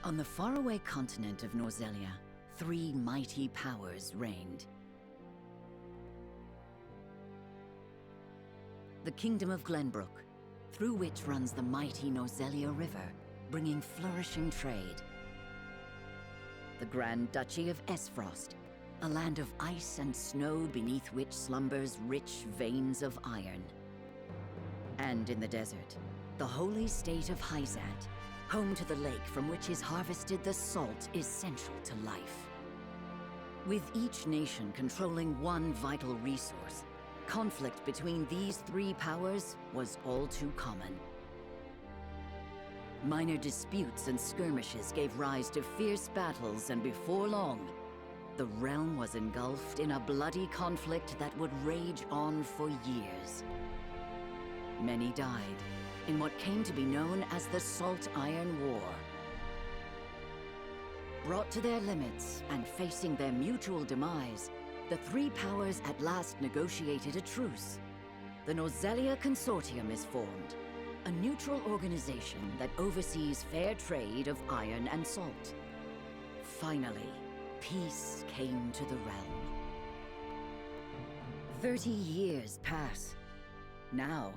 On the faraway continent of Norzelia, three mighty powers reigned. The Kingdom of Glenbrook, through which runs the mighty Norzelia River, bringing flourishing trade. The Grand Duchy of Esfrost, a land of ice and snow beneath which slumbers rich veins of iron. And in the desert, the holy state of Hyzat, home to the lake from which is harvested the salt essential to life. With each nation controlling one vital resource, conflict between these three powers was all too common. Minor disputes and skirmishes gave rise to fierce battles, and before long, the realm was engulfed in a bloody conflict that would rage on for years. Many died in what came to be known as the Salt Iron War. Brought to their limits and facing their mutual demise, the three powers at last negotiated a truce. The Norzelia Consortium is formed, a neutral organization that oversees fair trade of iron and salt. Finally, peace came to the realm. 30 years pass. Now,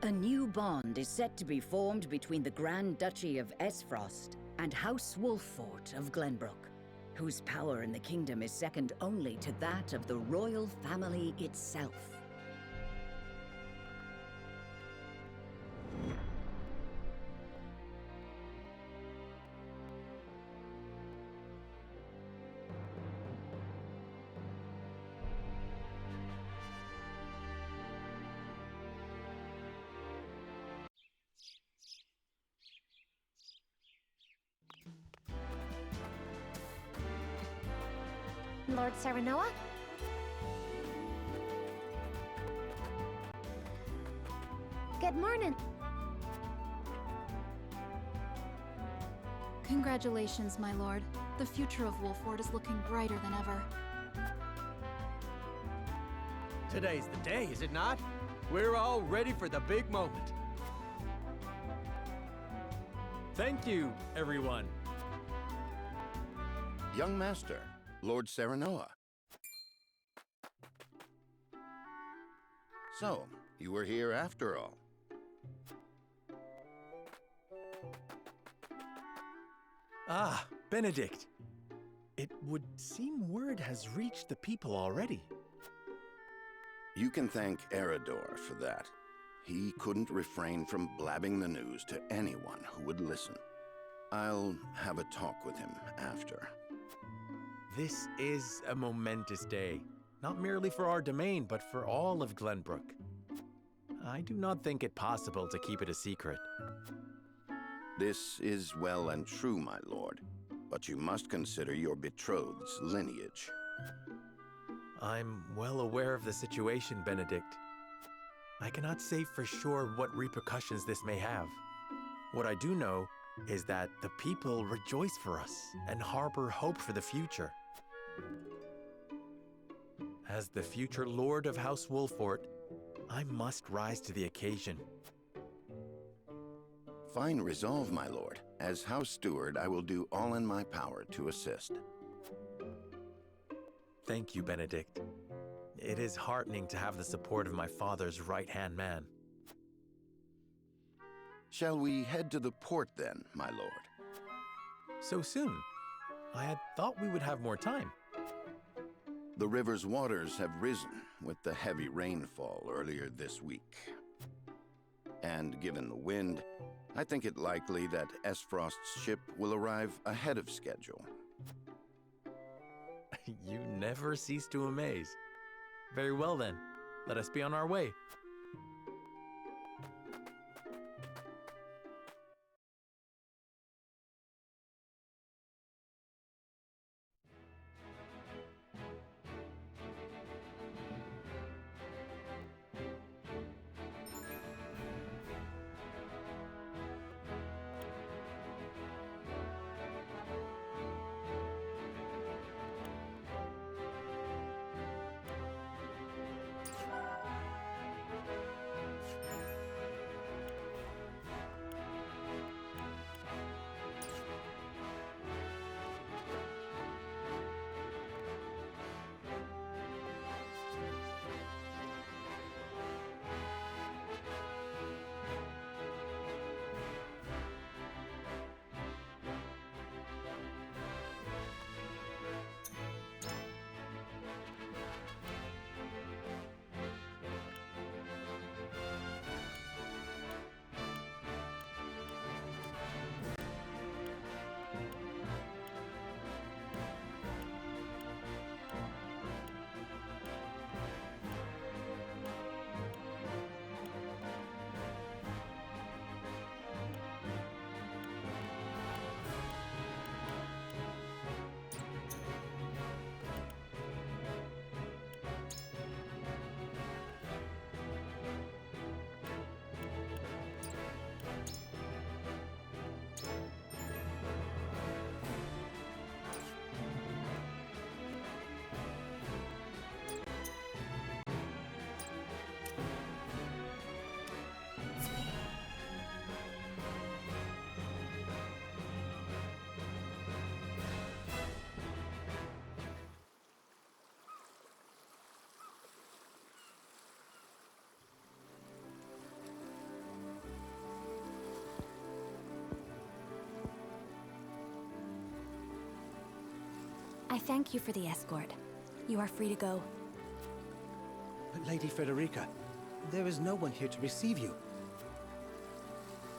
a new bond is set to be formed between the Grand Duchy of Esfrost and House Wolffort of Glenbrook, whose power in the kingdom is second only to that of the royal family itself. Lord Serenoa? Good morning. Congratulations, my lord. The future of Wolffort is looking brighter than ever. Today's the day, is it not? We're all ready for the big moment. Thank you, everyone. Young Master, Lord Serenoa. So, you were here after all. Ah, Benedict. It would seem word has reached the people already. You can thank Eridor for that. He couldn't refrain from blabbing the news to anyone who would listen. I'll have a talk with him after. This is a momentous day, not merely for our domain, but for all of Glenbrook. I do not think it possible to keep it a secret. This is well and true, my lord, but you must consider your betrothed's lineage. I'm well aware of the situation, Benedict. I cannot say for sure what repercussions this may have. What I do know is that the people rejoice for us and harbor hope for the future. As the future Lord of House Wolffort, I must rise to the occasion. Fine resolve, my lord. As House Steward, I will do all in my power to assist. Thank you, Benedict. It is heartening to have the support of my father's right-hand man. Shall we head to the port then, my lord? So soon? I had thought we would have more time. The river's waters have risen with the heavy rainfall earlier this week. And given the wind, I think it likely that Esfrost's ship will arrive ahead of schedule. You never cease to amaze. Very well then, let us be on our way. I thank you for the escort. You are free to go. But Lady Frederica, there is no one here to receive you.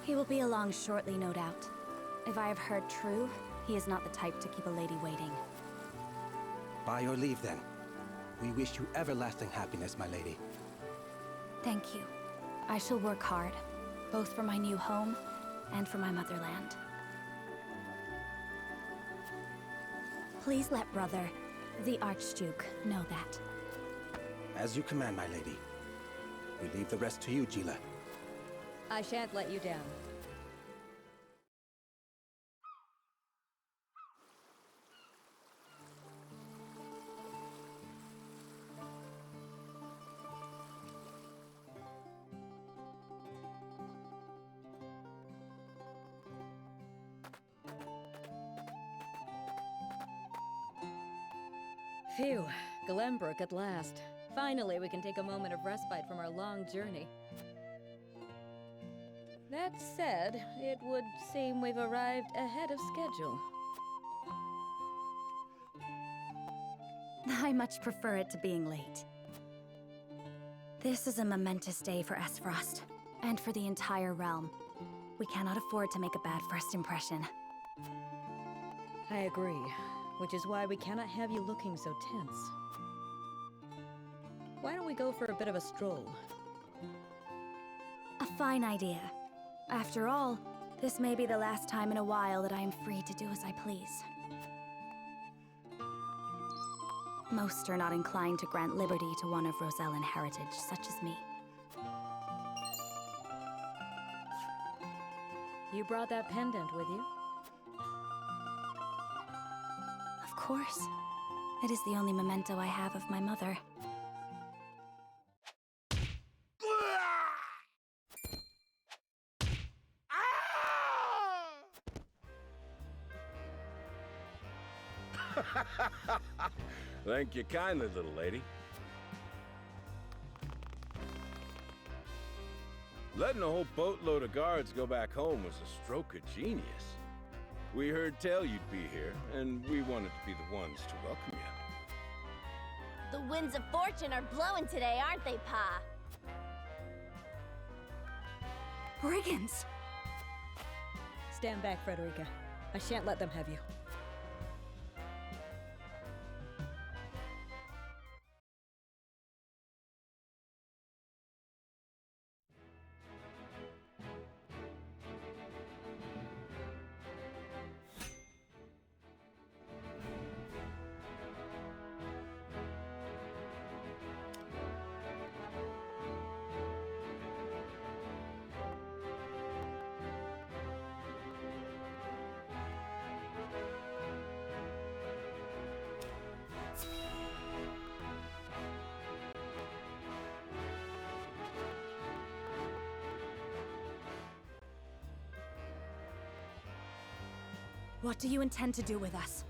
He will be along shortly, no doubt. If I have heard true, he is not the type to keep a lady waiting. By your leave, then. We wish you everlasting happiness, my lady. Thank you. I shall work hard, both for my new home and for my motherland. Please let brother, the Archduke, know that. As you command, my lady. We leave the rest to you, Gila. I shan't let you down. Phew, Glenbrook at last. Finally, we can take a moment of respite from our long journey. That said, it would seem we've arrived ahead of schedule. I much prefer it to being late. This is a momentous day for Esfrost, and for the entire realm. We cannot afford to make a bad first impression. I agree, which is why we cannot have you looking so tense. Why don't we go for a bit of a stroll? A fine idea. After all, this may be the last time in a while that I am free to do as I please. Most are not inclined to grant liberty to one of Rosellan heritage, such as me. You brought that pendant with you? Of course. It is the only memento I have of my mother. Thank you kindly, little lady. Letting a whole boatload of guards go back home was a stroke of genius. We heard tell you'd be here, and we wanted to be the ones to welcome you. The winds of fortune are blowing today, aren't they, Pa? Brigands! Stand back, Frederica. I shan't let them have you. What do you intend to do with us?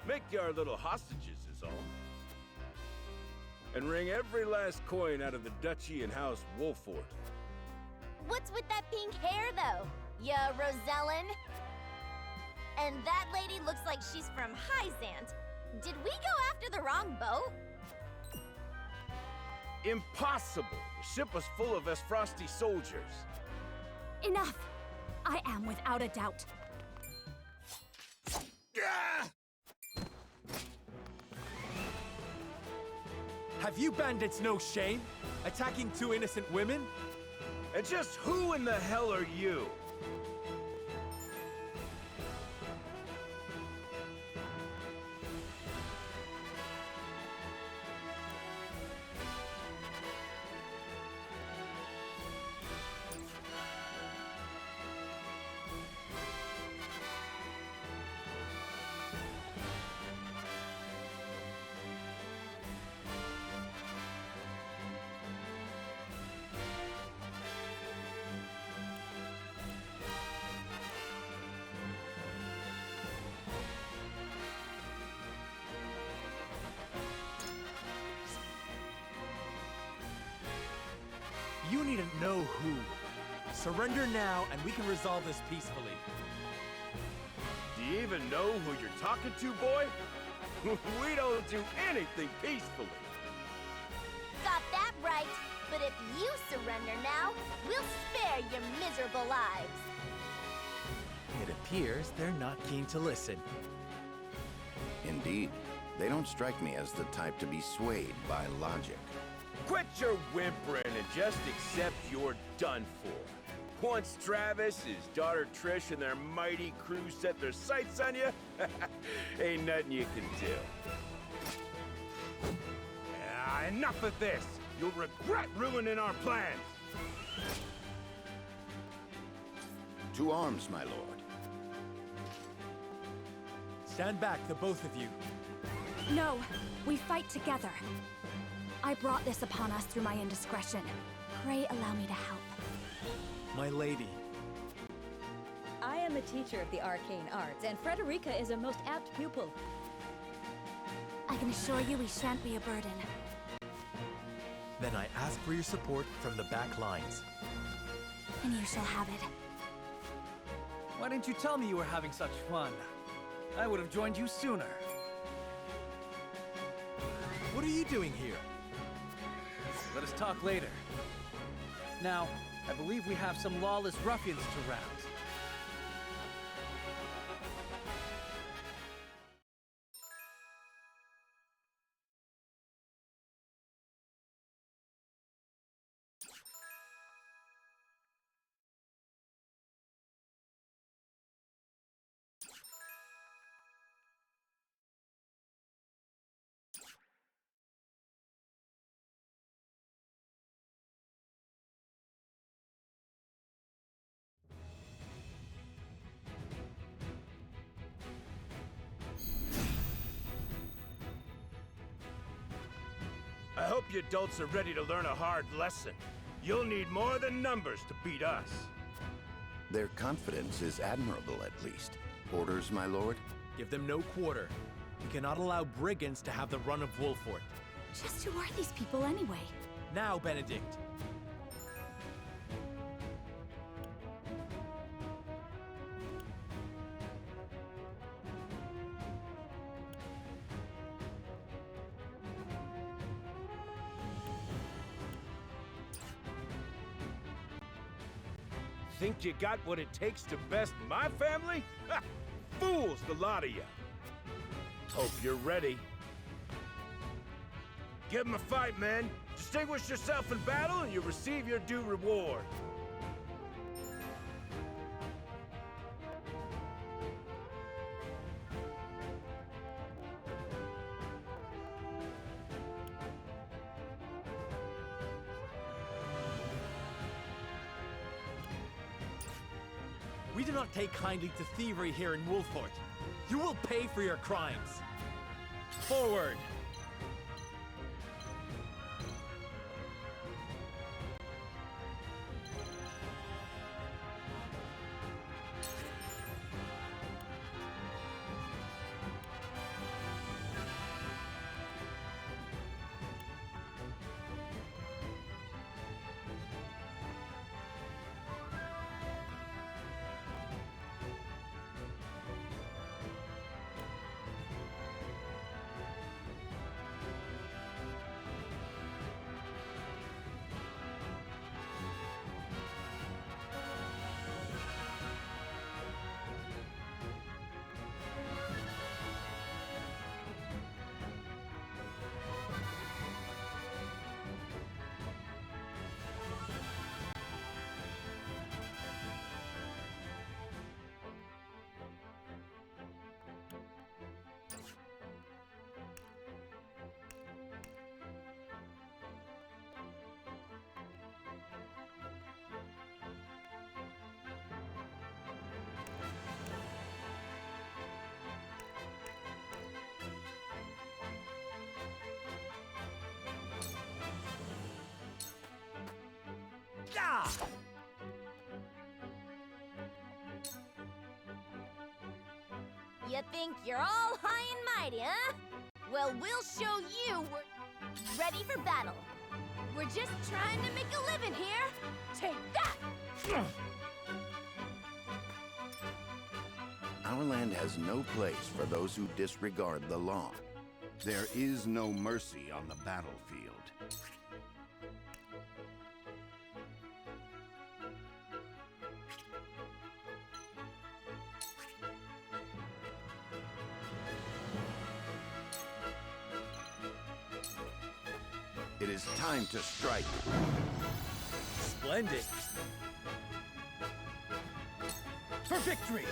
Make you our little hostages is all. And wring every last coin out of the duchy and House Wolford. What's with that pink hair, though? Ya Rosellan? And that lady looks like she's from Hyzant. Did we go after the wrong boat? Impossible! The ship was full of Esfrosti soldiers. Enough! I am without a doubt. Have you bandits no shame? Attacking two innocent women? And just who in the hell are you? You need to know who. Surrender now, and we can resolve this peacefully. you even know who you're talking to, boy? We don't do anything peacefully. Got that right. But if you surrender now, we'll spare your miserable lives. It appears they're not keen to listen. Indeed, they don't strike me as the type to be swayed by logic. Quit your whimpering and just accept you're done for. Once Travis, his daughter Trish, and their mighty crew set their sights on you, ain't nothing you can do. Enough of this! You'll regret ruining our plans! To arms, my lord. Stand back, the both of you. No, we fight together. I brought this upon us through my indiscretion. Pray allow me to help. My lady. I am a teacher of the arcane arts, and Frederica is a most apt pupil. I can assure you we shan't be a burden. Then I ask for your support from the back lines. And you shall have it. Why didn't you tell me you were having such fun? I would have joined you sooner. What are you doing here? Let us talk later. Now, I believe we have some lawless ruffians to rout. I hope you adults are ready to learn a hard lesson. You'll need more than numbers to beat us. Their confidence is admirable, at least. Orders, my lord? Give them no quarter. We cannot allow brigands to have the run of Wolfort. Just who are these people anyway? Now, Benedict. Think you got what it takes to best my family? Ha! Fools, the lot of you. Hope you're ready. Give 'em a fight, men. Distinguish yourself in battle and you'll receive your due reward. We do not take kindly to thievery here in Wolfort. You will pay for your crimes. Forward! You think you're all high and mighty, huh? Well, we'll show you we're ready for battle. We're just trying to make a living here. Take that! Our land has no place for those who disregard the law. There is no mercy on the battlefield. It is time to strike. Splendid. For victory!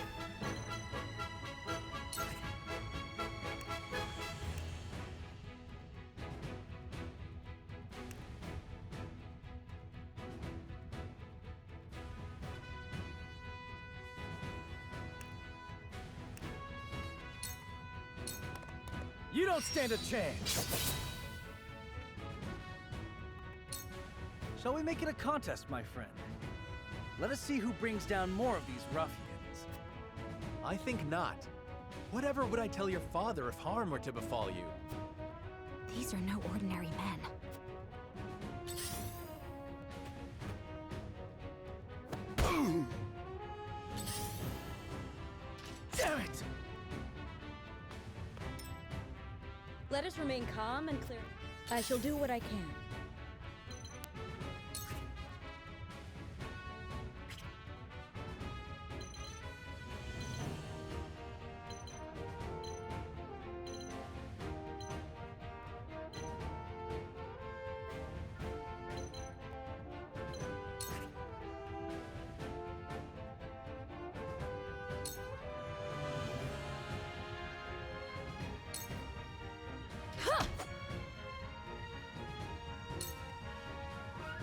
You don't stand a chance! Shall we make it a contest, my friend? Let us see who brings down more of these ruffians. I think not. Whatever would I tell your father if harm were to befall you? These are no ordinary men. Damn it! Let us remain calm and clear. I shall do what I can.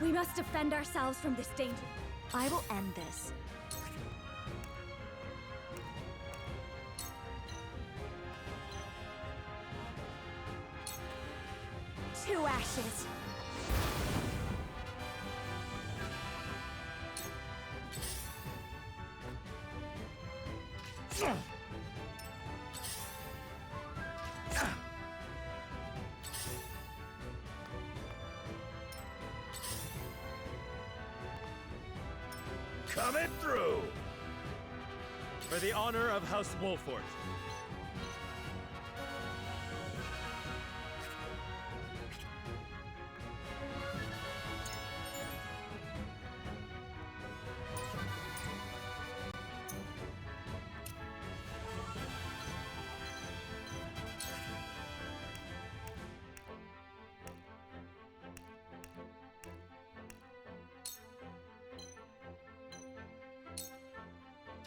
We must defend ourselves from this danger. I will end this. To ashes. Coming through! For the honor of House Wolfort.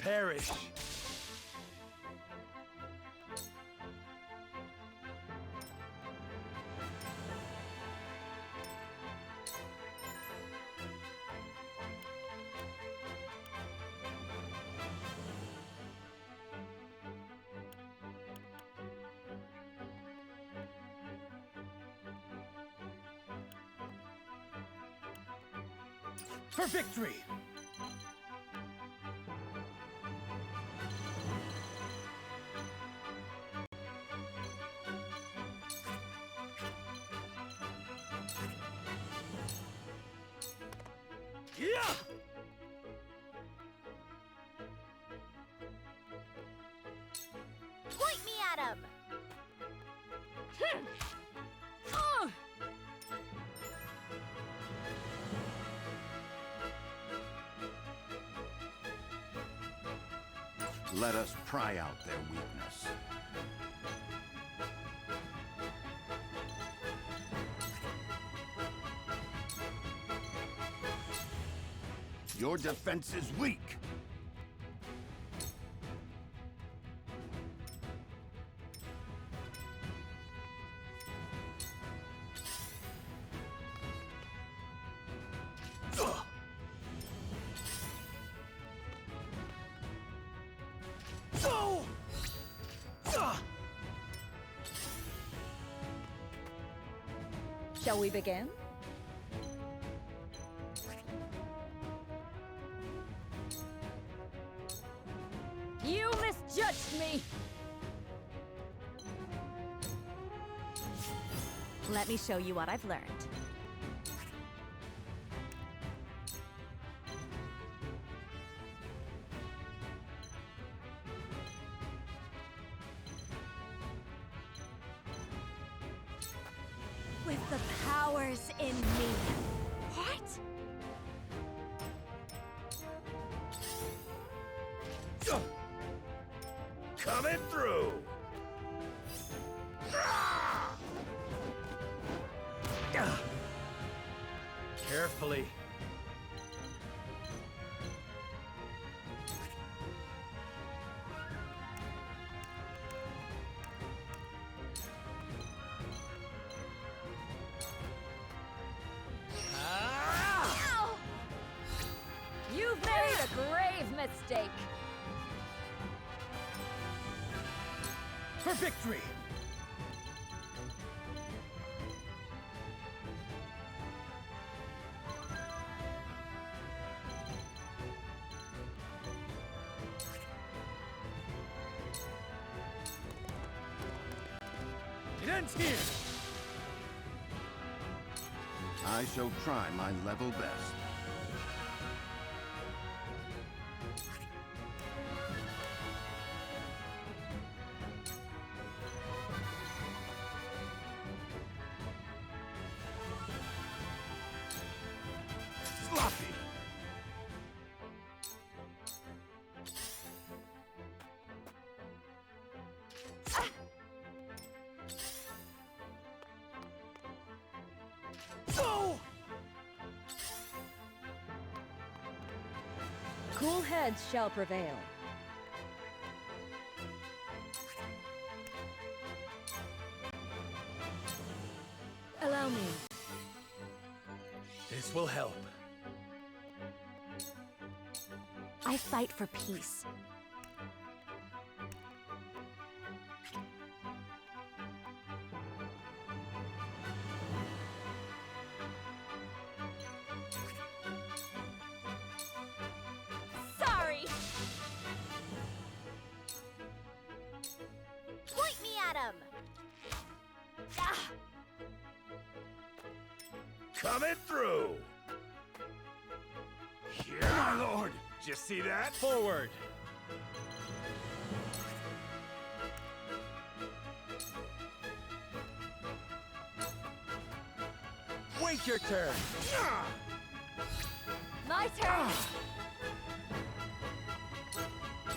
Perish! For victory! Yeah! Point me at him! Let us pry out their weakness. Your defense is weak. Shall we begin? You misjudged me! Let me show you what I've learned. with the powers in me. What? Coming through! Carefully. Ow! You've made a grave mistake. For victory! It ends here! I shall try my level best. Sloppy! Oh! Cool heads shall prevail. Allow me. This will help. I fight for peace. Sorry! Point me at him! Ah! Coming through! Here, my lord! Did you see that? Forward! Wait your turn! My turn.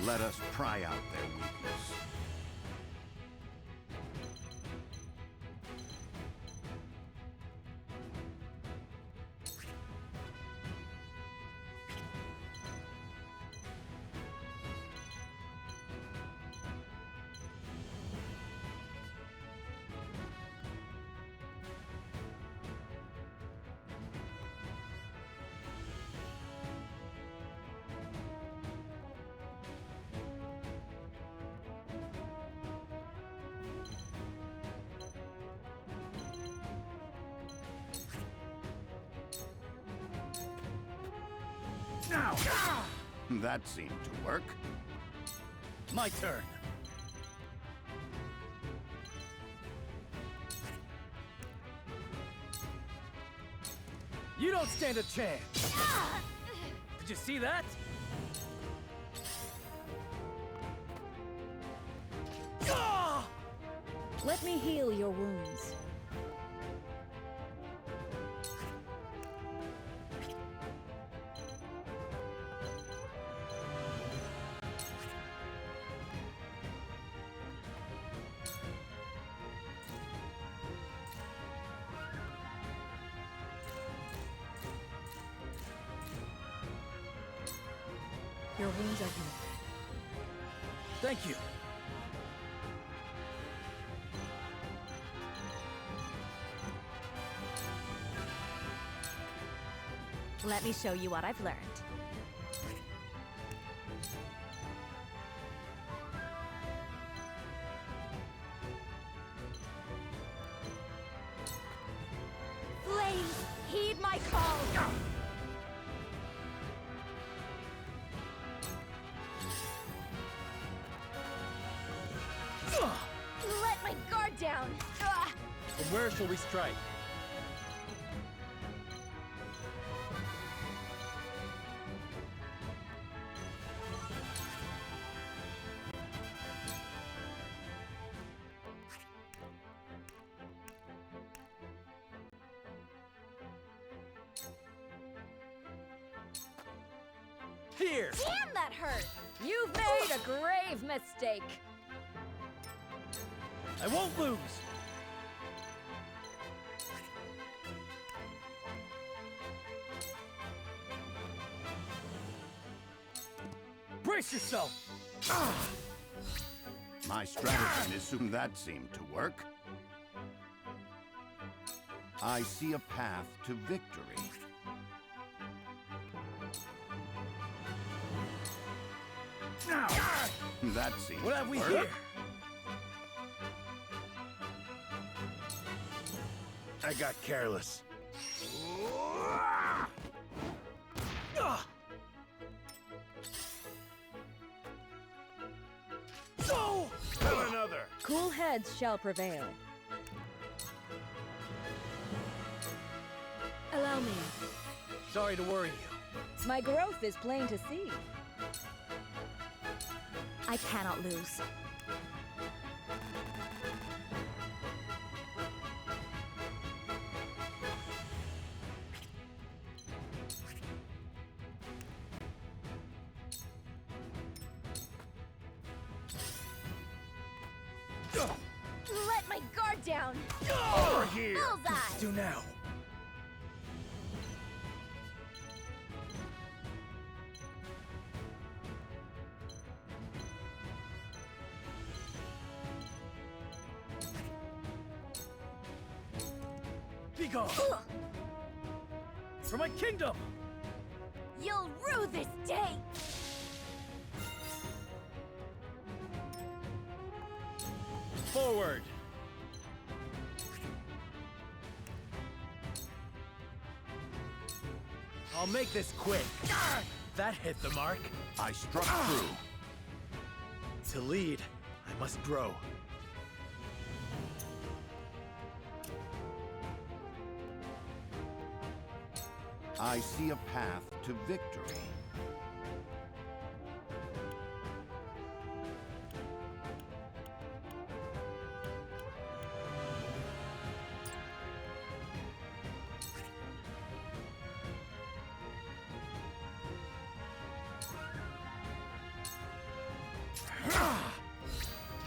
Let us pry out their weakness. Now! That seemed to work. My turn. You don't stand a chance. Did you see that? Let me heal your wounds. Your wounds are healed. Thank you. Let me show you what I've learned. Flames, heed my call! Let my guard down! From where shall we strike? Here! Damn, that hurt! You've made a grave mistake. I won't lose! Brace yourself! My stratagem is soon that seemed to work. I see a path to victory. Now! That seems What have we to work. here? I got careless. Go! Have another. Cool heads shall prevail. Allow me. Sorry to worry you. My growth is plain to see. I cannot lose. Let my guard down! Over here. Bullseye! Do now. Be gone! For my kingdom! You'll rue this day! Forward! I'll make this quick. That hit the mark. I struck through. To lead, I must grow. I see a path to victory.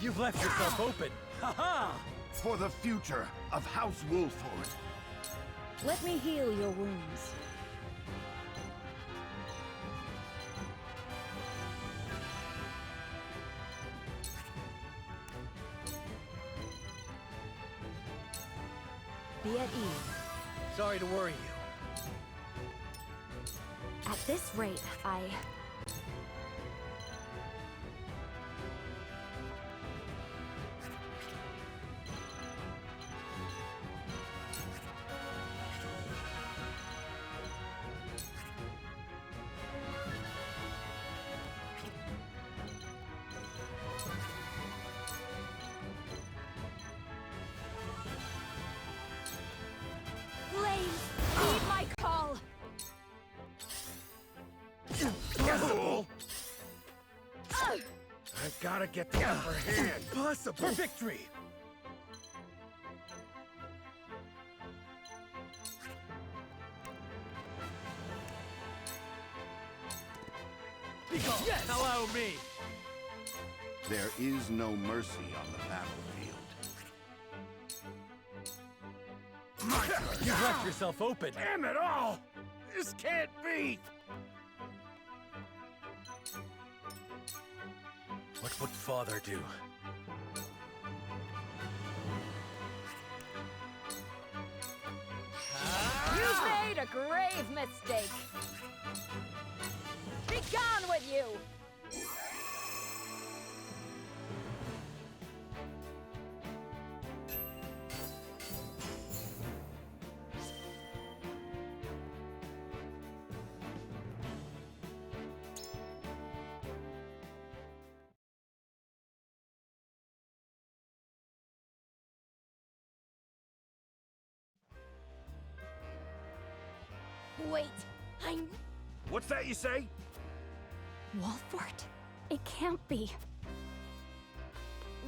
You've left yourself open. Ha-ha! For the future of House Wolford. Let me heal your wounds. Be at ease. Sorry to worry you. At this rate, I... Blaze, heed my call! Fool. I've gotta get the upper hand. Possible for victory! Be gone! Yes! Allow me! There is no mercy on the battlefield. My turn. You've left yourself open. Damn it all! This can't be! What would father do? You've made a grave mistake. Be gone with you! Wait, I'm... What's that you say? Wolford? It can't be.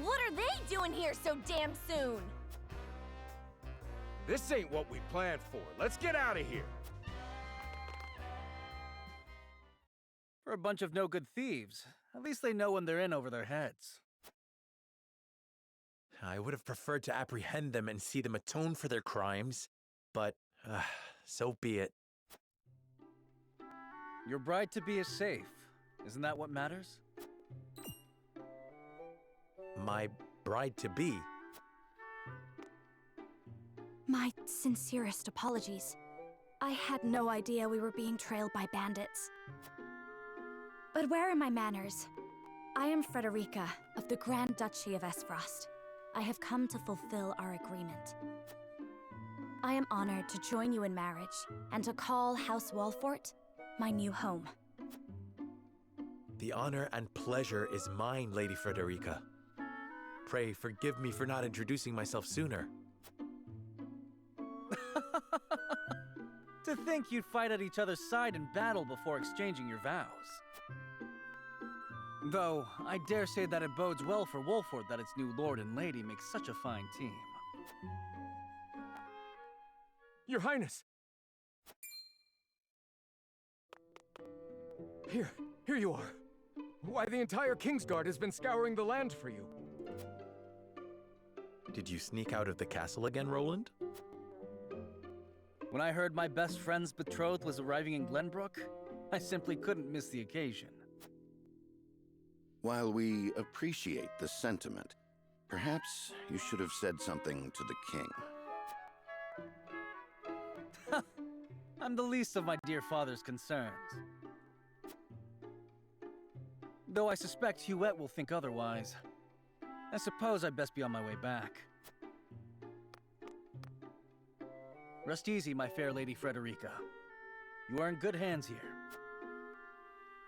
What are they doing here so damn soon? This ain't what we planned for. Let's get out of here. For a bunch of no-good thieves, at least they know when they're in over their heads. I would have preferred to apprehend them and see them atone for their crimes, but so be it. Your bride-to-be is safe. Isn't that what matters? My bride-to-be? My sincerest apologies. I had no idea we were being trailed by bandits. But where are my manners? I am Frederica of the Grand Duchy of Esfrost. I have come to fulfill our agreement. I am honored to join you in marriage and to call House Walfort my new home. The honor and pleasure is mine, Lady Frederica. Pray forgive me for not introducing myself sooner. To think you'd fight at each other's side in battle before exchanging your vows. Though, I dare say that it bodes well for Wolford that its new lord and lady make such a fine team. Your Highness! Here you are. Why, the entire Kingsguard has been scouring the land for you. Did you sneak out of the castle again, Roland? When I heard my best friend's betrothed was arriving in Glenbrook, I simply couldn't miss the occasion. While we appreciate the sentiment, perhaps you should have said something to the king. I'm the least of my dear father's concerns. Though I suspect Huette will think otherwise. I suppose I'd best be on my way back. Rest easy, my fair Lady Frederica. You are in good hands here.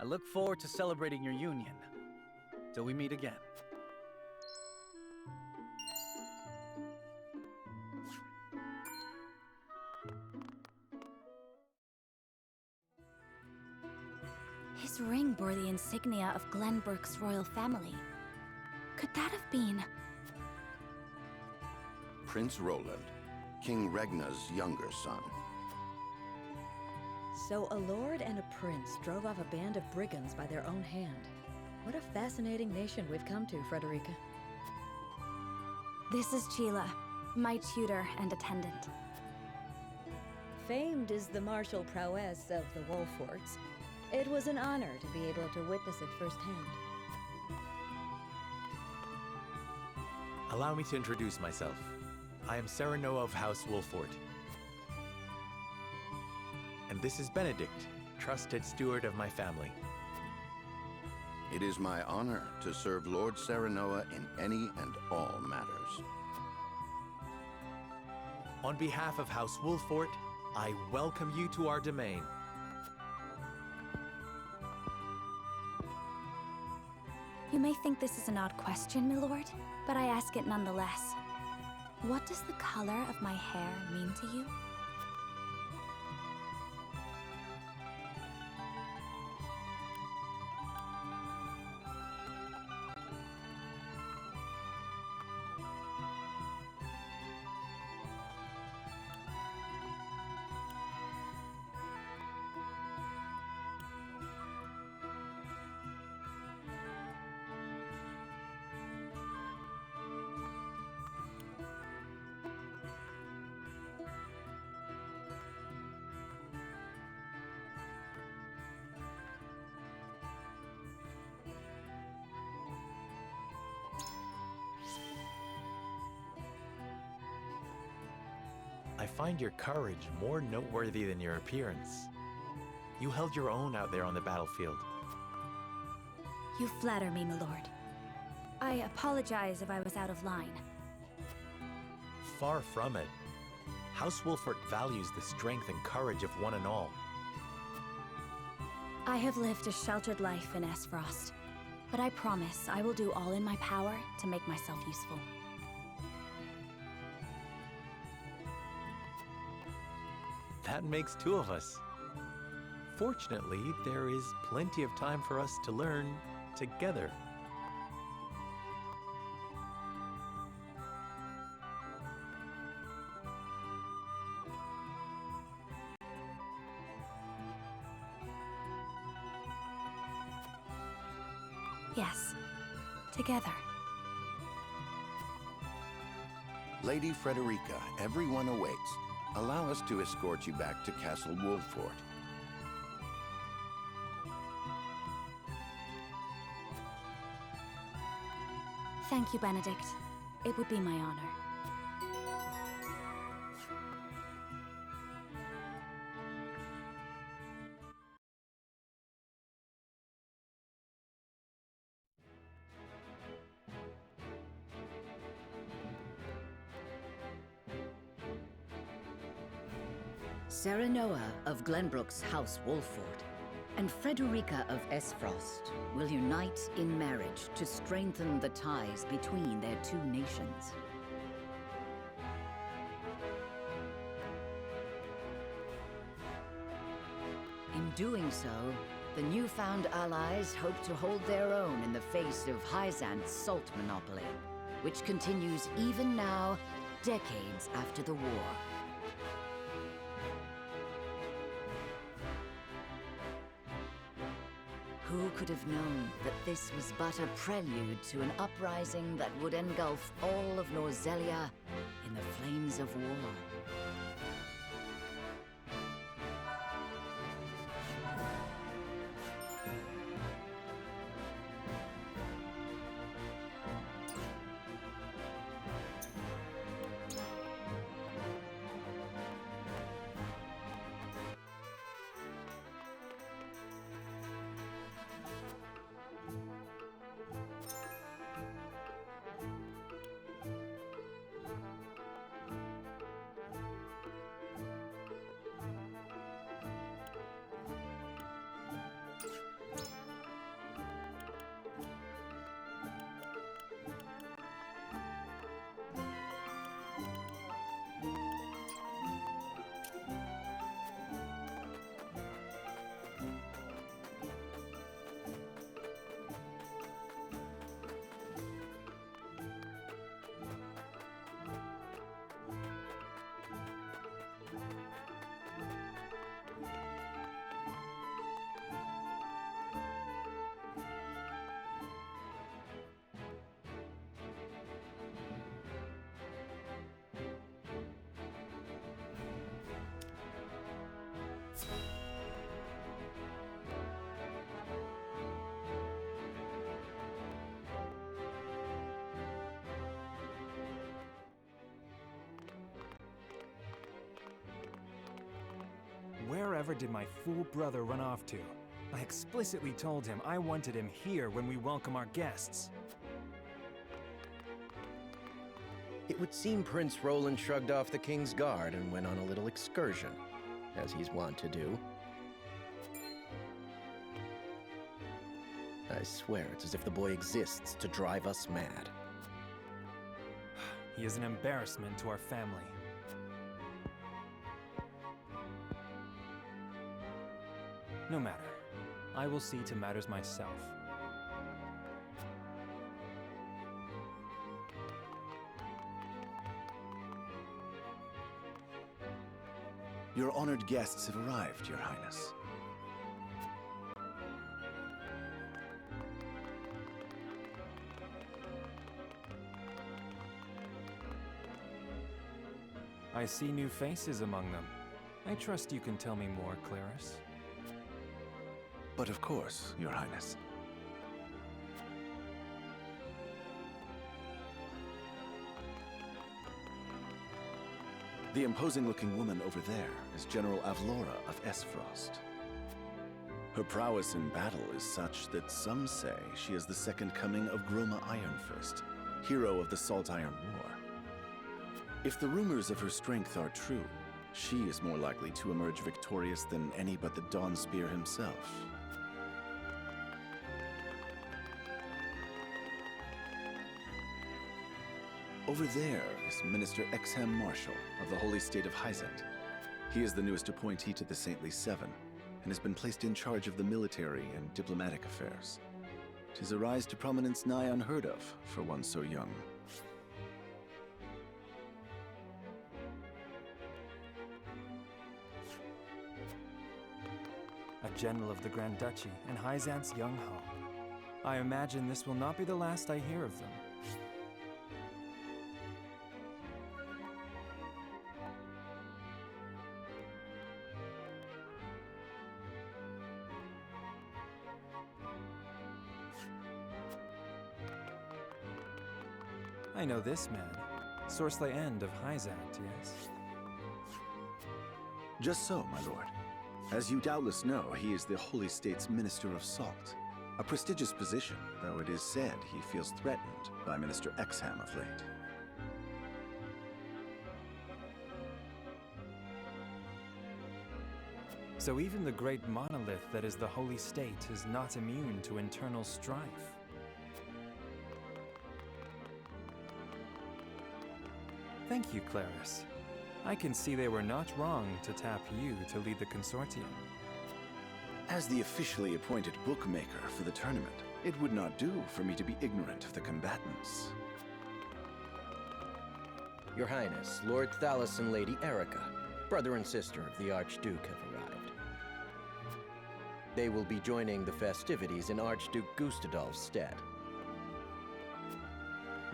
I look forward to celebrating your union. Till we meet again. His ring bore the insignia of Glenbrook's royal family. Could that have been... Prince Roland, King Regna's younger son. So a lord and a prince drove off a band of brigands by their own hand. What a fascinating nation we've come to, Frederica. This is Sheila, my tutor and attendant. Famed is the martial prowess of the Wolforts. It was an honor to be able to witness it firsthand. Allow me to introduce myself. I am Serenoa of House Wolfort. And this is Benedict, trusted steward of my family. It is my honor to serve Lord Serenoa in any and all matters. On behalf of House Wolfort, I welcome you to our domain. You may think this is an odd question, my lord, but I ask it nonetheless. What does the color of my hair mean to you? I find your courage more noteworthy than your appearance. You held your own out there on the battlefield. You flatter me, my lord. I apologize if I was out of line. Far from it. House Wolfort values the strength and courage of one and all. I have lived a sheltered life in Esfrost, but I promise I will do all in my power to make myself useful. That makes two of us. Fortunately, there is plenty of time for us to learn together. Yes, together. Lady Frederica, everyone awaits. Allow us to escort you back to Castle Wolford. Thank you, Benedict. It would be my honor. Serenoa of Glenbrook's House Wolford and Frederica of Esfrost will unite in marriage to strengthen the ties between their two nations. In doing so, the newfound allies hope to hold their own in the face of Hyzant's salt monopoly, which continues even now, decades after the war. Who could have known that this was but a prelude to an uprising that would engulf all of Norzelia in the flames of war? Wherever did my fool brother run off to? I explicitly told him I wanted him here when we welcome our guests. It would seem Prince Roland shrugged off the King's Guard and went on a little excursion, as he's wont to do. I swear it's as if the boy exists to drive us mad. He is an embarrassment to our family. No matter. I will see to matters myself. Your honored guests have arrived, Your Highness. I see new faces among them. I trust you can tell me more, Claris. But of course, Your Highness. The imposing-looking woman over there is General Avlora of Esfrost. Her prowess in battle is such that some say she is the second coming of Groma Ironfist, hero of the Salt Iron War. If the rumors of her strength are true, she is more likely to emerge victorious than any but the Dawnspear himself. Over there is Minister Exham Marshall of the Holy State of Hyzant. He is the newest appointee to the Saintly Seven, and has been placed in charge of the military and diplomatic affairs. 'Tis a rise to prominence nigh unheard of for one so young. A general of the Grand Duchy and Hyzant's young hope. I imagine this will not be the last I hear of them. I know this man. Sourceley End of Hyzant, yes? Just so, my lord. As you doubtless know, he is the Holy State's Minister of Salt. A prestigious position, though it is said he feels threatened by Minister Exham of late. So even the great monolith that is the Holy State is not immune to internal strife. Thank you, Claris. I can see they were not wrong to tap you to lead the consortium. As the officially appointed bookmaker for the tournament, it would not do for me to be ignorant of the combatants. Your Highness, Lord Thalos and Lady Erica, brother and sister of the Archduke, have arrived. They will be joining the festivities in Archduke Gustadolf's stead.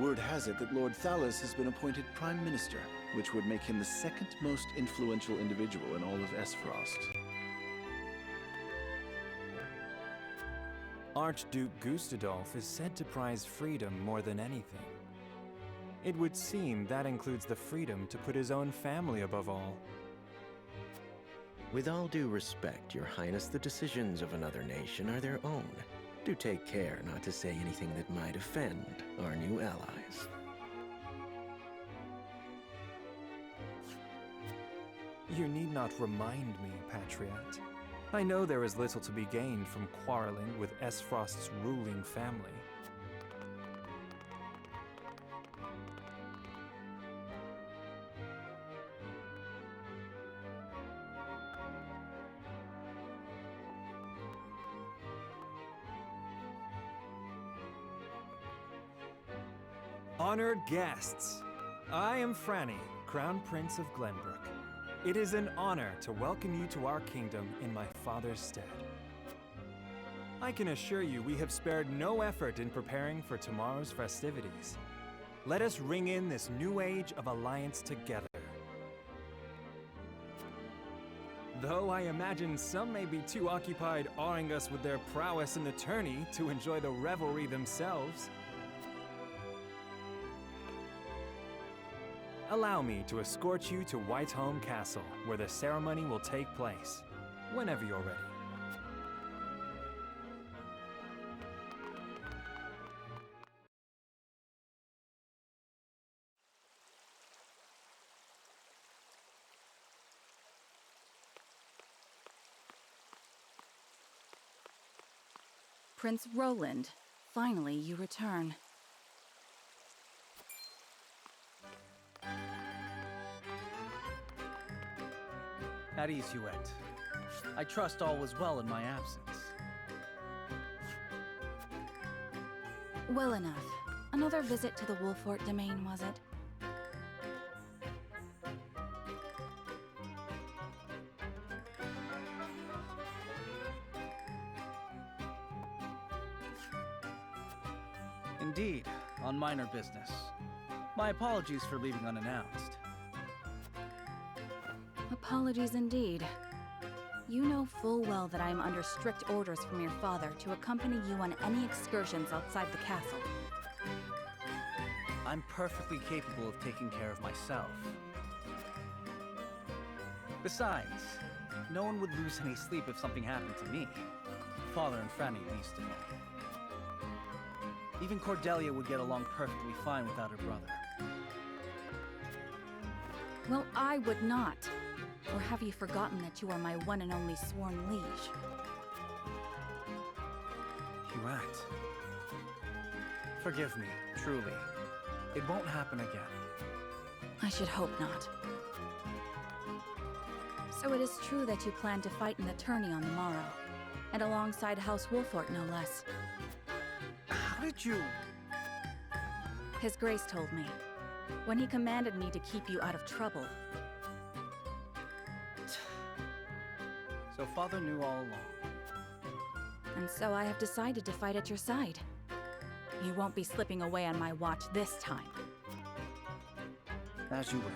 Word has it that Lord Thalos has been appointed Prime Minister, which would make him the second most influential individual in all of Esfrost. Archduke Gustadolf is said to prize freedom more than anything. It would seem that includes the freedom to put his own family above all. With all due respect, Your Highness, the decisions of another nation are their own. Do take care not to say anything that might offend our new allies. You need not remind me, Patriot. I know there is little to be gained from quarreling with Esfrost's ruling family. Honored guests, I am Franny, Crown Prince of Glenbrook. It is an honor to welcome you to our kingdom in my father's stead. I can assure you we have spared no effort in preparing for tomorrow's festivities. Let us ring in this new age of alliance together. Though I imagine some may be too occupied awing us with their prowess in the tourney to enjoy the revelry themselves. Allow me to escort you to Whiteholm Castle, where the ceremony will take place, whenever you're ready. Prince Roland, finally you return. At ease, Huette. I trust all was well in my absence. Well enough. Another visit to the Wolfort domain, was it? Indeed, on minor business. My apologies for leaving unannounced. Apologies indeed. You know full well that I am under strict orders from your father to accompany you on any excursions outside the castle. I'm perfectly capable of taking care of myself. Besides, no one would lose any sleep if something happened to me. Father and Franny least of all. Even Cordelia would get along perfectly fine without her brother. Well, I would not. Or have you forgotten that you are my one and only sworn liege? Huette. Forgive me, truly. It won't happen again. I should hope not. So it is true that you plan to fight in the tourney on the morrow, and alongside House Wolfort, no less. How did you... His Grace told me, when he commanded me to keep you out of trouble. So Father knew all along. And so I have decided to fight at your side. You won't be slipping away on my watch this time. As you wish.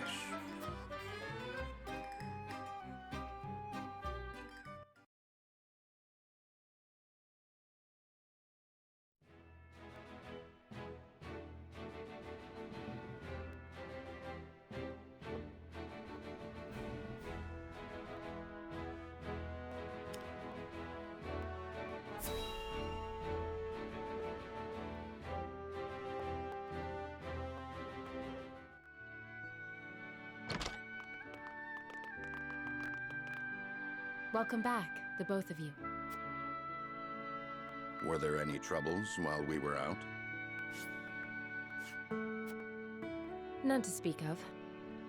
Welcome back, the both of you. Were there any troubles while we were out? None to speak of,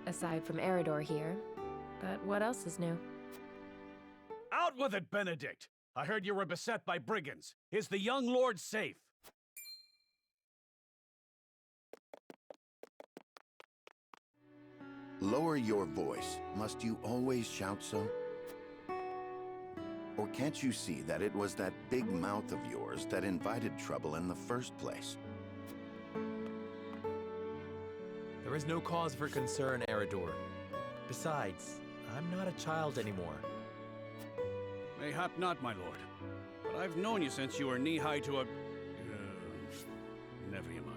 aside from Eridor here. But what else is new? Out with it, Benedict! I heard you were beset by brigands. Is the young lord safe? Lower your voice. Must you always shout so? Or can't you see that it was that big mouth of yours that invited trouble in the first place? There is no cause for concern, Eridor. Besides, I'm not a child anymore. Mayhap not, my lord. But I've known you since you were knee-high to a... never you mind.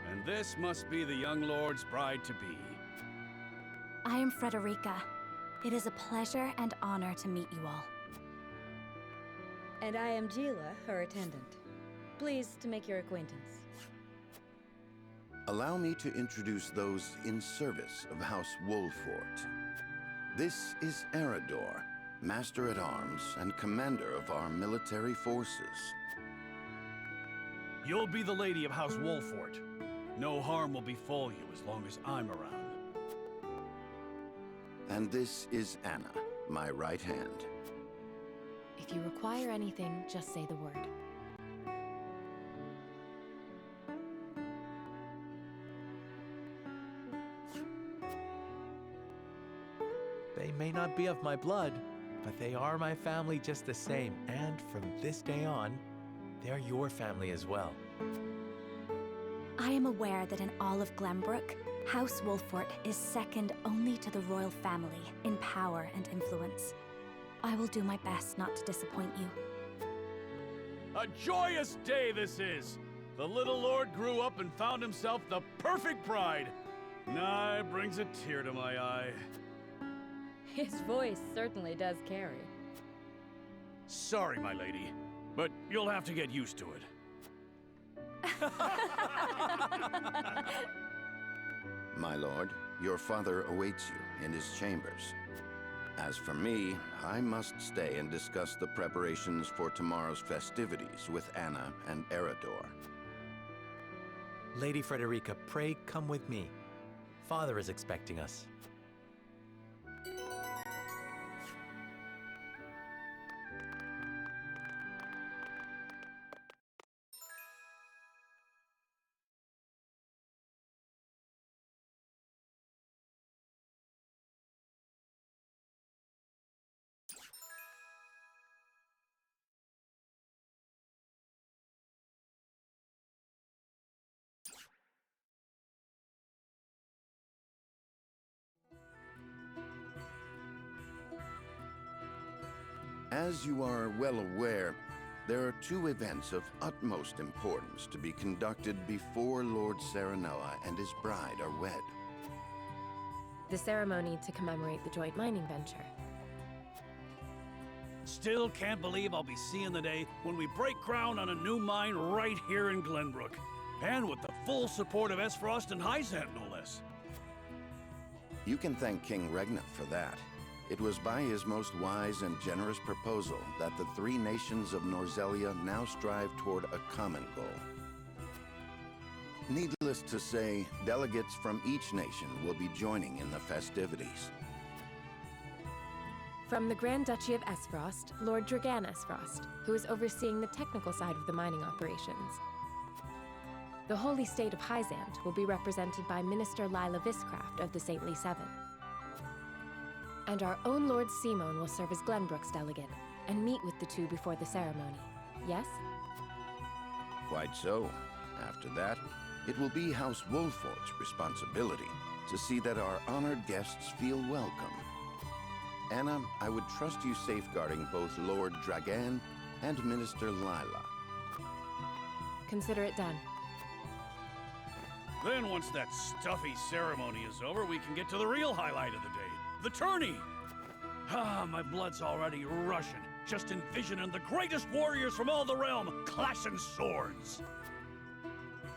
And this must be the young lord's bride-to-be. I am Frederica. It is a pleasure and honor to meet you all. And I am Gila, her attendant. Pleased to make your acquaintance. Allow me to introduce those in service of House Wolfort. This is Eridor, Master-at-Arms and Commander of our military forces. You'll be the lady of House Wolfort. No harm will befall you as long as I'm around. And this is Anna, my right hand. If you require anything, just say the word. They may not be of my blood, but they are my family just the same, and from this day on, they're your family as well. I am aware that in all of Glenbrook, House Wolfort is second only to the royal family in power and influence. I will do my best not to disappoint you. A joyous day this is! The little lord grew up and found himself the perfect bride. Nigh brings a tear to my eye. His voice certainly does carry. Sorry, my lady, but you'll have to get used to it. My lord, your father awaits you in his chambers. As for me, I must stay and discuss the preparations for tomorrow's festivities with Anna and Eridor. Lady Frederica, pray come with me. Father is expecting us. As you are well aware, there are two events of utmost importance to be conducted before Lord Serenoa and his bride are wed. The ceremony to commemorate the joint mining venture. Still can't believe I'll be seeing the day when we break ground on a new mine right here in Glenbrook. And with the full support of Esfrost and Hyzant, no less. You can thank King Regna for that. It was by his most wise and generous proposal that the three nations of Norzelia now strive toward a common goal. Needless to say, delegates from each nation will be joining in the festivities. From the Grand Duchy of Esfrost, Lord Dragan Esfrost, who is overseeing the technical side of the mining operations. The Holy State of Hyzant will be represented by Minister Lila Viscraft of the Saintly Seven. And our own Lord Simon will serve as Glenbrook's delegate and meet with the two before the ceremony. Yes? Quite so. After that, it will be House Wolfort's responsibility to see that our honored guests feel welcome. Anna, I would trust you safeguarding both Lord Dragan and Minister Lila. Consider it done. Then once that stuffy ceremony is over, we can get to the real highlight of the day. The tourney! Ah, my blood's already rushing, just envisioning the greatest warriors from all the realm clashing swords.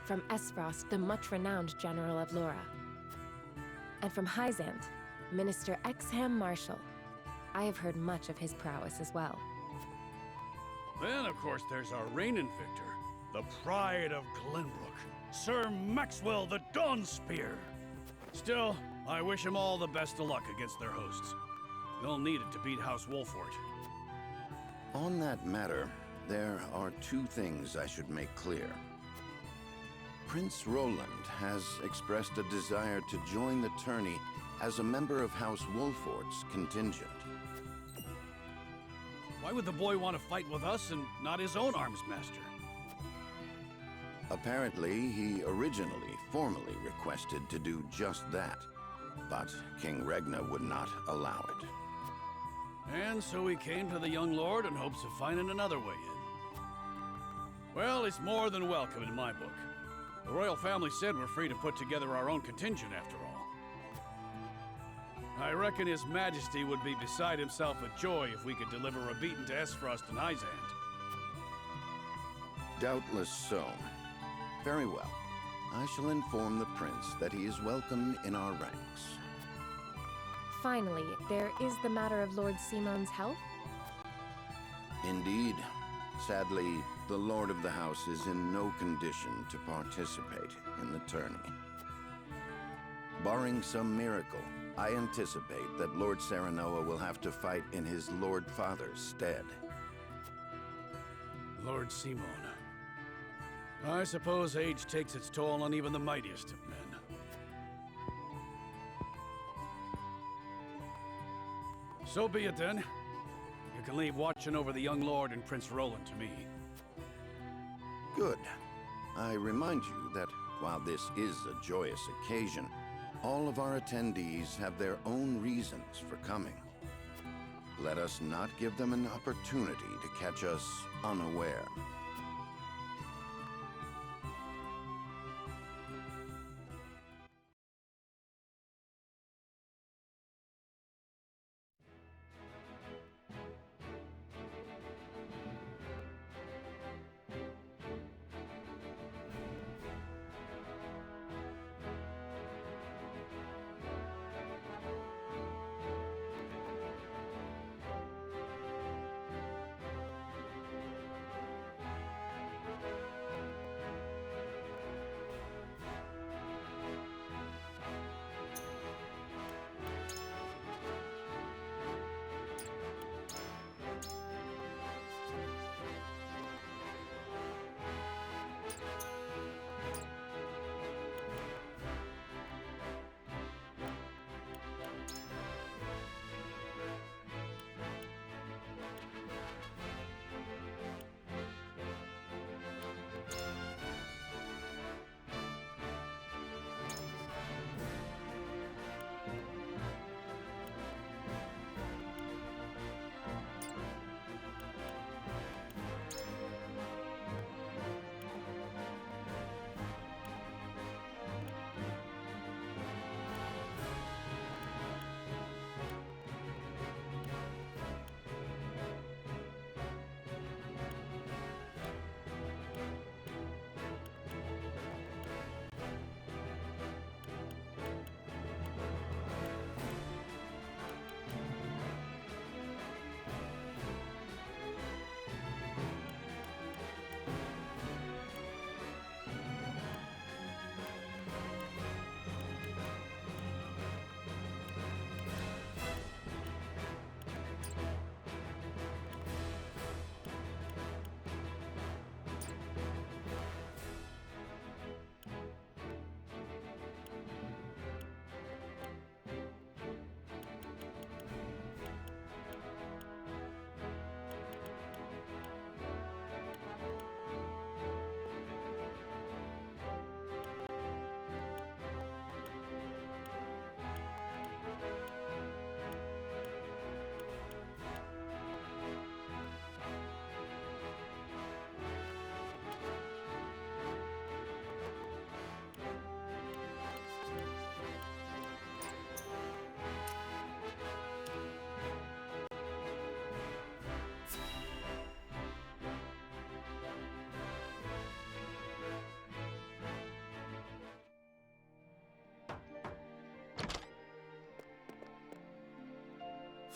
From Esfrost, the much-renowned General of Laura. And from Hyzant, Minister Exham Marshall. I have heard much of his prowess as well. Then, of course, there's our reigning victor, the pride of Glenbrook, Sir Maxwell the Dawnspear. Still, I wish him all the best of luck against their hosts. They'll need it to beat House Wolfort. On that matter, there are two things I should make clear. Prince Roland has expressed a desire to join the tourney as a member of House Wolfort's contingent. Why would the boy want to fight with us and not his own arms master? Apparently, he originally formally requested to do just that, but King Regna would not allow it. And so he came to the young lord in hopes of finding another way in. Well, it's more than welcome in my book. The royal family said we're free to put together our own contingent after all. I reckon His Majesty would be beside himself with joy if we could deliver a beating to Esfrost and Hyzant. Doubtless so. Very well. I shall inform the prince that he is welcome in our ranks. Finally, there is the matter of Lord Simon's health. Indeed. Sadly, the Lord of the House is in no condition to participate in the tourney. Barring some miracle, I anticipate that Lord Serenoa will have to fight in his Lord Father's stead. Lord Simon. I suppose age takes its toll on even the mightiest of men. So be it then. You can leave watching over the young lord and Prince Roland to me. Good. I remind you that while this is a joyous occasion, all of our attendees have their own reasons for coming. Let us not give them an opportunity to catch us unaware.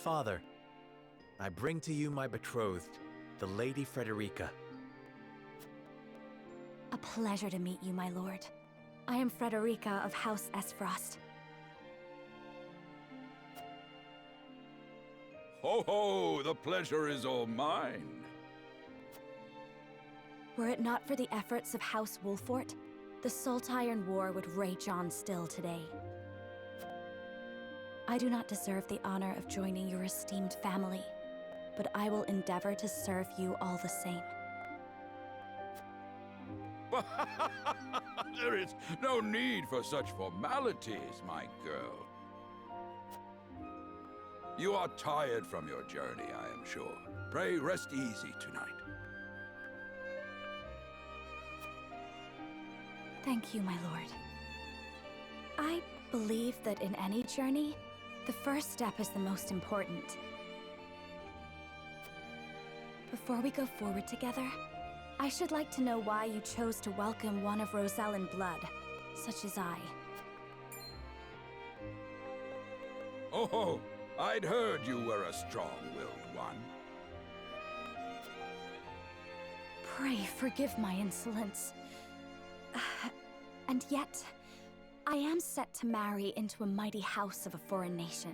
Father, I bring to you my betrothed, the Lady Frederica. A pleasure to meet you, my lord. I am Frederica of House Esfrost. Ho ho! The pleasure is all mine. Were it not for the efforts of House Wolfort, the Saltiron War would rage on still today. I do not deserve the honor of joining your esteemed family, but I will endeavor to serve you all the same. There is no need for such formalities, my girl. You are tired from your journey, I am sure. Pray rest easy tonight. Thank you, my lord. I believe that in any journey, the first step is the most important. Before we go forward together, I should like to know why you chose to welcome one of Rosellan blood, such as I. Oh, I'd heard you were a strong-willed one. Pray forgive my insolence. And yet, I am set to marry into a mighty house of a foreign nation.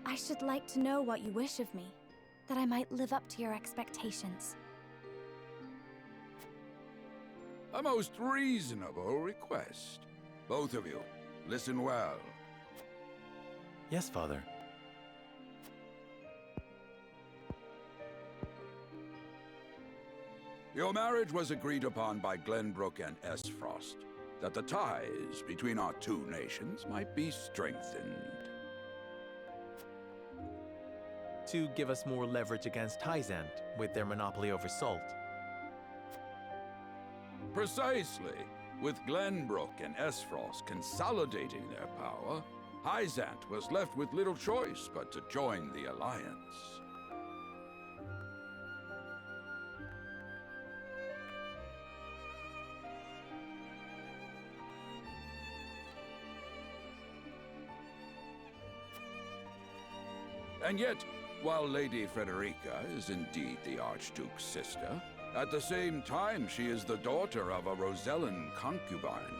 I should like to know what you wish of me, that I might live up to your expectations. A most reasonable request. Both of you, listen well. Yes, Father. Your marriage was agreed upon by Glenbrook and Esfrost, that the ties between our two nations might be strengthened. To give us more leverage against Hyzant with their monopoly over salt. Precisely. With Glenbrook and Esfrost consolidating their power, Hyzant was left with little choice but to join the alliance. And yet, while Lady Frederica is indeed the Archduke's sister, at the same time she is the daughter of a Rosellan concubine.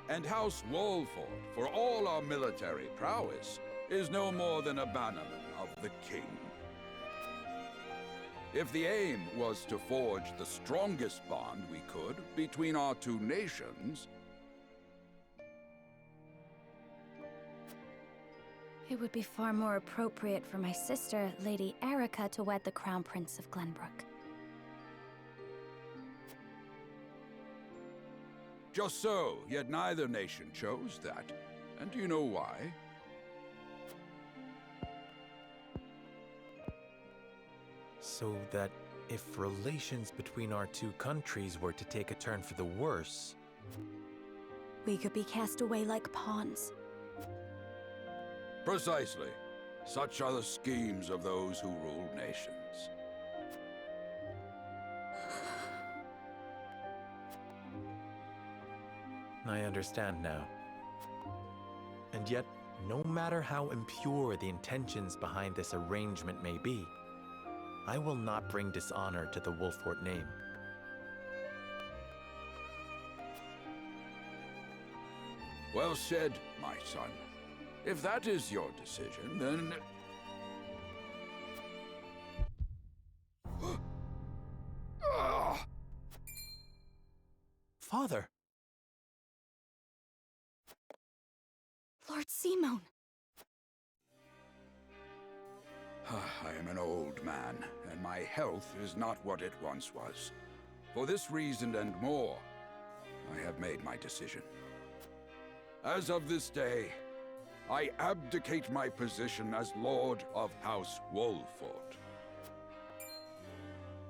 And House Wolfort, for all our military prowess, is no more than a bannerman of the king. If the aim was to forge the strongest bond we could between our two nations, it would be far more appropriate for my sister, Lady Erica, to wed the Crown Prince of Glenbrook. just so, yet neither nation chose that. And do you know why? So that if relations between our two countries were to take a turn for the worse... we could be cast away like pawns. Precisely. Such are the schemes of those who rule nations. I understand now. And yet, no matter how impure the intentions behind this arrangement may be, I will not bring dishonor to the Wolfort name. Well said, my son. If that is your decision, then... Father! Lord Simone! I am an old man, and my health is not what it once was. For this reason and more, I have made my decision. As of this day, I abdicate my position as Lord of House Wolfort.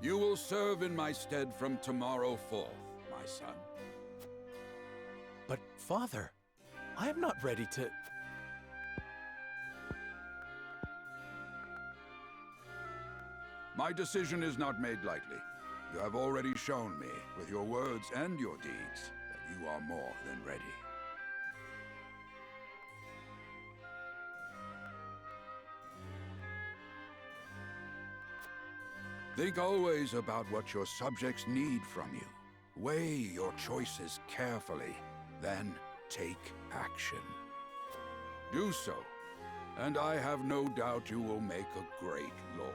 You will serve in my stead from tomorrow forth, my son. But, Father, I am not ready to... My decision is not made lightly. You have already shown me, with your words and your deeds, that you are more than ready. Think always about what your subjects need from you. Weigh your choices carefully, then take action. Do so, and I have no doubt you will make a great lord.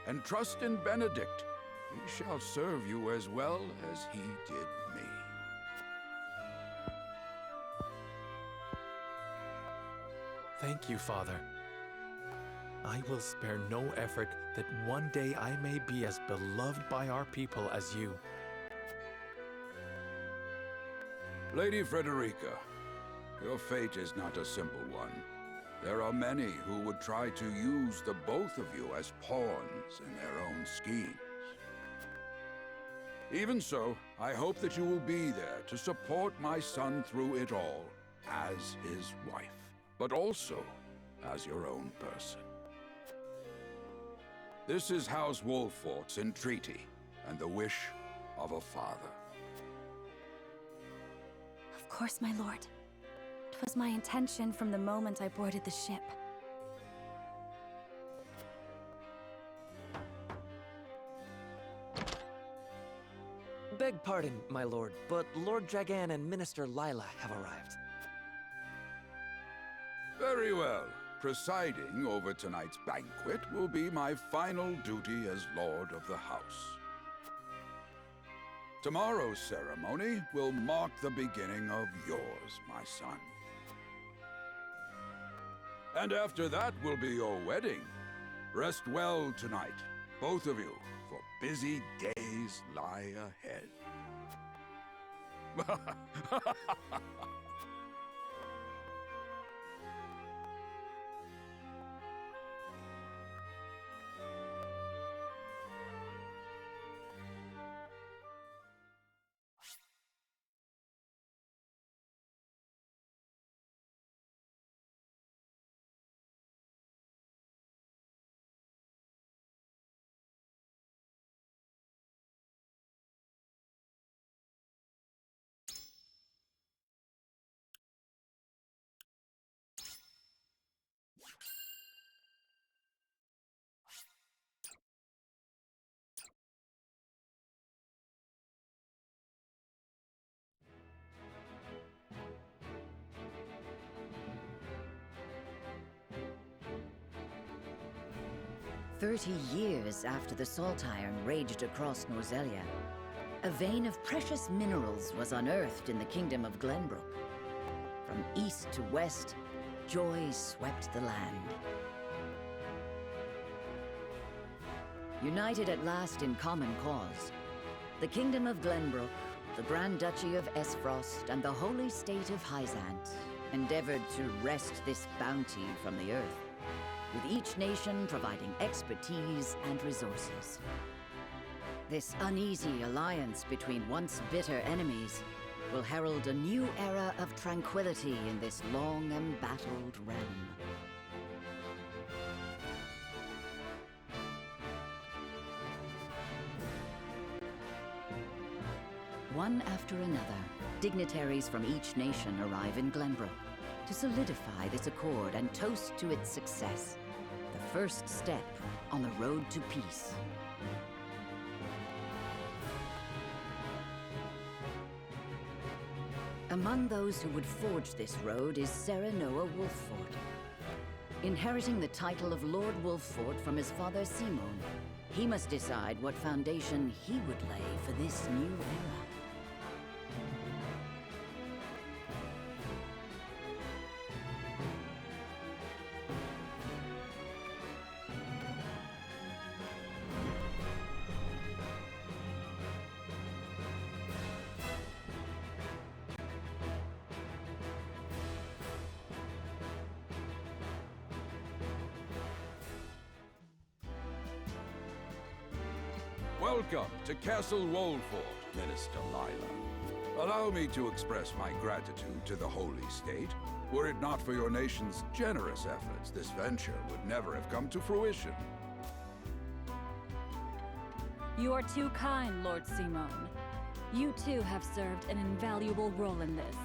And trust in Benedict. He shall serve you as well as he did me. Thank you, Father. I will spare no effort that one day I may be as beloved by our people as you. Lady Frederica, your fate is not a simple one. There are many who would try to use the both of you as pawns in their own schemes. Even so, I hope that you will be there to support my son through it all, as his wife, but also as your own person. This is House Wolfort's entreaty, and the wish of a father. Of course, my lord. 'Twas my intention from the moment I boarded the ship. Beg pardon, my lord, but Lord Dragan and Minister Lila have arrived. Very well. Presiding over tonight's banquet will be my final duty as Lord of the House. Tomorrow's ceremony will mark the beginning of yours, my son. And after that will be your wedding. Rest well tonight, both of you, for busy days lie ahead. Years after the Salt Iron raged across Norzelia, a vein of precious minerals was unearthed in the kingdom of Glenbrook. From east to west, joy swept the land. United at last in common cause, the kingdom of Glenbrook, the Grand Duchy of Esfrost, and the holy state of Hyzant endeavored to wrest this bounty from the earth, with each nation providing expertise and resources. This uneasy alliance between once bitter enemies will herald a new era of tranquility in this long embattled realm. One after another, dignitaries from each nation arrive in Glenbrook to solidify this accord and toast to its success, the first step on the road to peace. Among those who would forge this road is Serenoa Wolffort. Inheriting the title of Lord Wolffort from his father Simon, he must decide what foundation he would lay for this new era. Welcome to Castle Wolffort, Minister Lila. Allow me to express my gratitude to the Holy State. Were it not for your nation's generous efforts, this venture would never have come to fruition. You are too kind, Lord Simon. You too have served an invaluable role in this.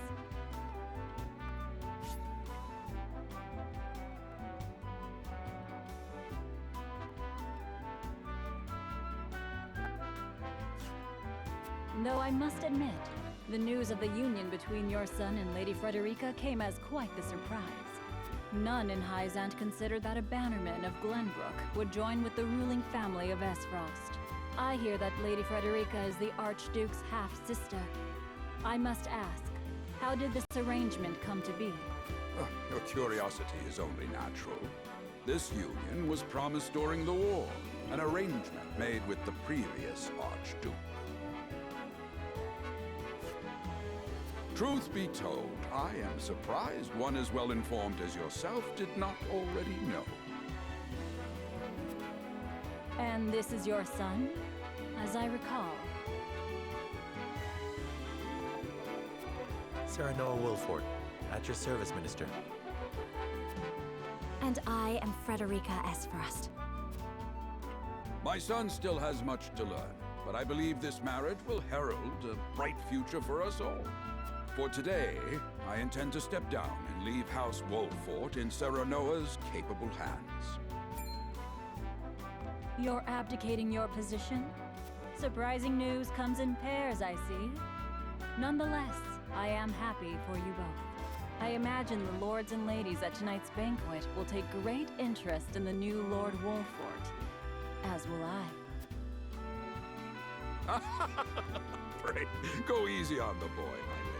Though I must admit, the news of the union between your son and Lady Frederica came as quite the surprise. None in Hyzant considered that a bannerman of Glenbrook would join with the ruling family of Esfrost. I hear that Lady Frederica is the Archduke's half-sister. I must ask, how did this arrangement come to be? Your curiosity is only natural. This union was promised during the war, an arrangement made with the previous Archduke. Truth be told, I am surprised one as well informed as yourself did not already know. And this is your son, as I recall. Serenoa Wilford, at your service, Minister. And I am Frederica Esfrost. My son still has much to learn, but I believe this marriage will herald a bright future for us all. For today, I intend to step down and leave House Wolfort in Serenoa's capable hands. You're abdicating your position? Surprising news comes in pairs, I see. Nonetheless, I am happy for you both. I imagine the lords and ladies at tonight's banquet will take great interest in the new Lord Wolfort, as will I. Pray, go easy on the boy, my lady.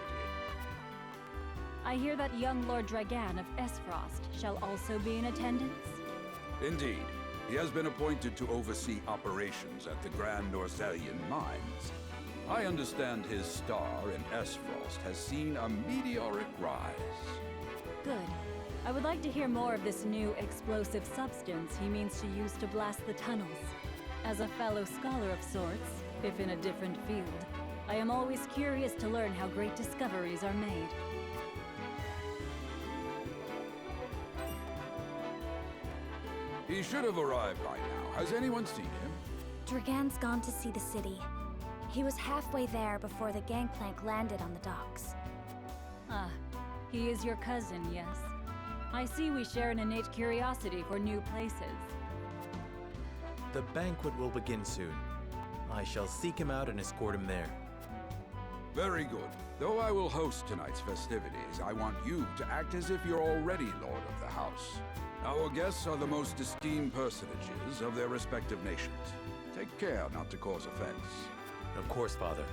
I hear that young Lord Dragan of Esfrost shall also be in attendance? Indeed. He has been appointed to oversee operations at the Grand Norzelian mines. I understand his star in Esfrost has seen a meteoric rise. Good. I would like to hear more of this new explosive substance he means to use to blast the tunnels. As a fellow scholar of sorts, if in a different field, I am always curious to learn how great discoveries are made. He should have arrived by now. Has anyone seen him? Dragan's gone to see the city. He was halfway there before the gangplank landed on the docks. Ah, he is your cousin, yes? I see we share an innate curiosity for new places. The banquet will begin soon. I shall seek him out and escort him there. Very good. Though I will host tonight's festivities, I want you to act as if you're already Lord of the House. Our guests are the most esteemed personages of their respective nations. Take care not to cause offense. Of course, Father.